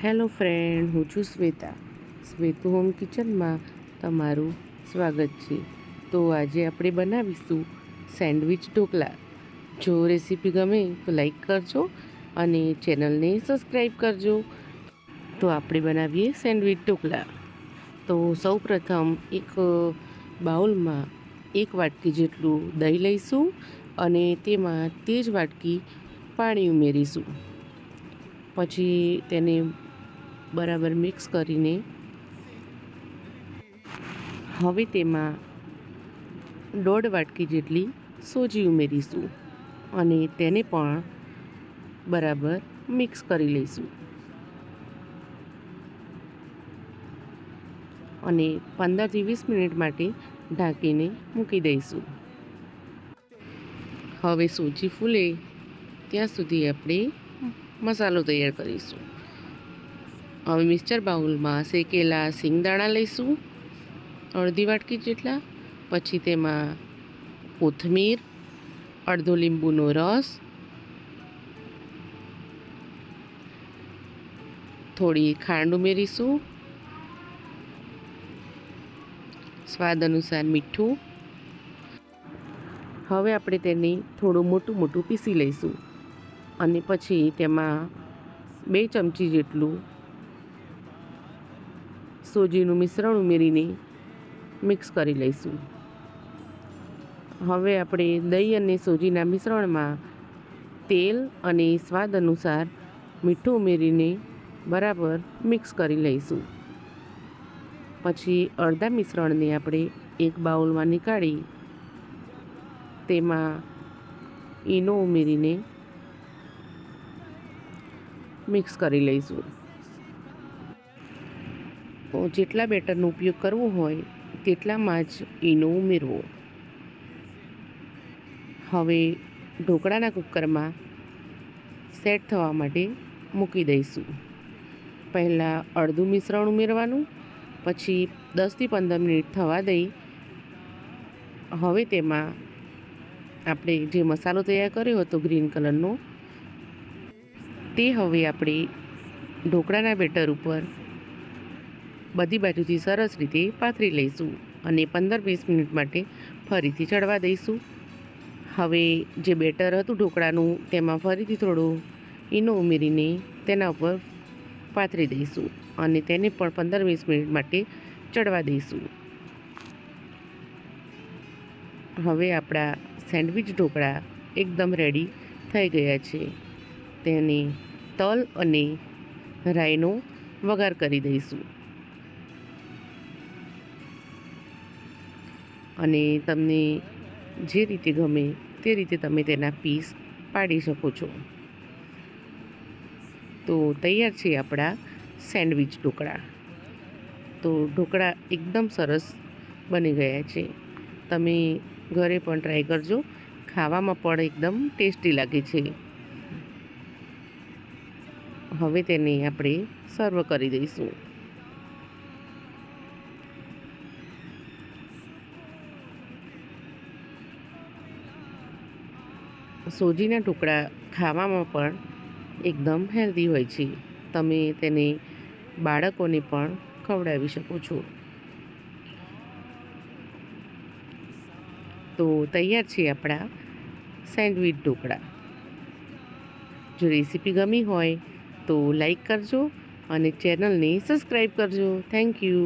Hello friend, હું છું Shweta. શ્વેતુ home કિચનમાં તમારું સ્વાગત છે. તો આજે આપણે બનાવીશું સેન્ડવિચ ઢોકળા. જો રેસીપી ગમે તો લાઈક કરજો અને ચેનલને સબસ્ક્રાઈબ કરજો. તો આપણે બનાવીએ સેન્ડવિચ ઢોકળા. તો સૌપ્રથમ એક બાઉલમાં 1 વાટકી જેટલું દહીં લઈશું અને તેમાં તે જ વાટકી પાણી ઉમેરીશું. પછી તેને બરાબર મિક્સ કરીને હવે તેમાં 1.5 વાટકી જેટલી સોજી ઉમેરીશું અને તેને પણ બરાબર મિક્સ કરી લઈશું અને 15થી 20 મિનિટ માટે ઢાંકીને મૂકી દઈશું. હવે સોજી ફૂલે ત્યાં સુધી આપણે મસાલો તૈયાર કરીશું. હવે મિક્સર બાઉલમાં શેકેલા સિંગદાણા લઈશું 1/2 વાટકી જેટલા. પછી તેમાં કોથમીર, અડધો લીંબુનો રસ, થોડી ખાંડ ઉમેરીશું, સ્વાદ અનુસાર મીઠું. હવે આપણે તેને થોડું મોટું પીસી લઈશું અને પછી તેમાં 2 ચમચી જેટલું સોજીનું મિશ્રણ ઉમેરીને મિક્સ કરી લઈશું. હવે આપણે દહીં અને સોજીના મિશ્રણમાં તેલ અને સ્વાદ અનુસાર મીઠું ઉમેરીને બરાબર મિક્સ કરી લઈશું. પછી અડધા મિશ્રણને આપણે એક બાઉલમાં નીકાળી તેમાં ઈનો ઉમેરીને મિક્સ કરી લઈશું. જેટલા બેટરનો ઉપયોગ કરવો હોય તેટલામાં જ ઈનો ઉમેરવો. હવે ઢોકળાના કુકરમાં સેટ થવા માટે મૂકી દઈશું. પહેલાં અડધું મિશ્રણ ઉમેરવાનું, પછી 10થી 15 મિનિટ થવા દઈ હવે તેમાં આપણે જે મસાલો તૈયાર કર્યો હતો ગ્રીન કલરનો તે હવે આપણે ઢોકળાના બેટર ઉપર બધી બાજુથી સરસ રીતે પાથરી લઈશું અને 15-20 મિનિટ માટે ફરીથી ચડવા દઈશું. હવે જે બેટર હતું ઢોકળાનું તેમાં ફરીથી થોડું ઈનો ઉમેરીને તેના ઉપર પાથરી દઈશું અને તેને પણ 15-20 મિનિટ માટે ચડવા દઈશું. હવે આપણા સેન્ડવિચ ઢોકળા એકદમ રેડી થઈ ગયા છે. તેને તલ અને રાઈનો વઘાર કરી દઈશું અને તમને જે રીતે ગમે તે રીતે તમે તેના પીસ પાડી શકો છો. તો તૈયાર છે આપણા સેન્ડવિચ ઢોકળા. તો ઢોકળા એકદમ સરસ બની ગયા છે. તમે ઘરે પણ ટ્રાય કરજો. ખાવામાં પણ એકદમ ટેસ્ટી લાગે છે. હવે તેને આપણે સર્વ કરી દઈશું. સોજીના ટુકડા ખાવામાં પણ એકદમ હેલ્ધી હોય છે. તમે તેને બાળકોને પણ ખવડાવી શકો છો. તો તૈયાર છે આપણા સેન્ડવિચ ઢોકળા. જો રેસીપી ગમી હોય તો લાઈક કરજો અને ચેનલને સબસ્ક્રાઈબ કરજો. Thank you.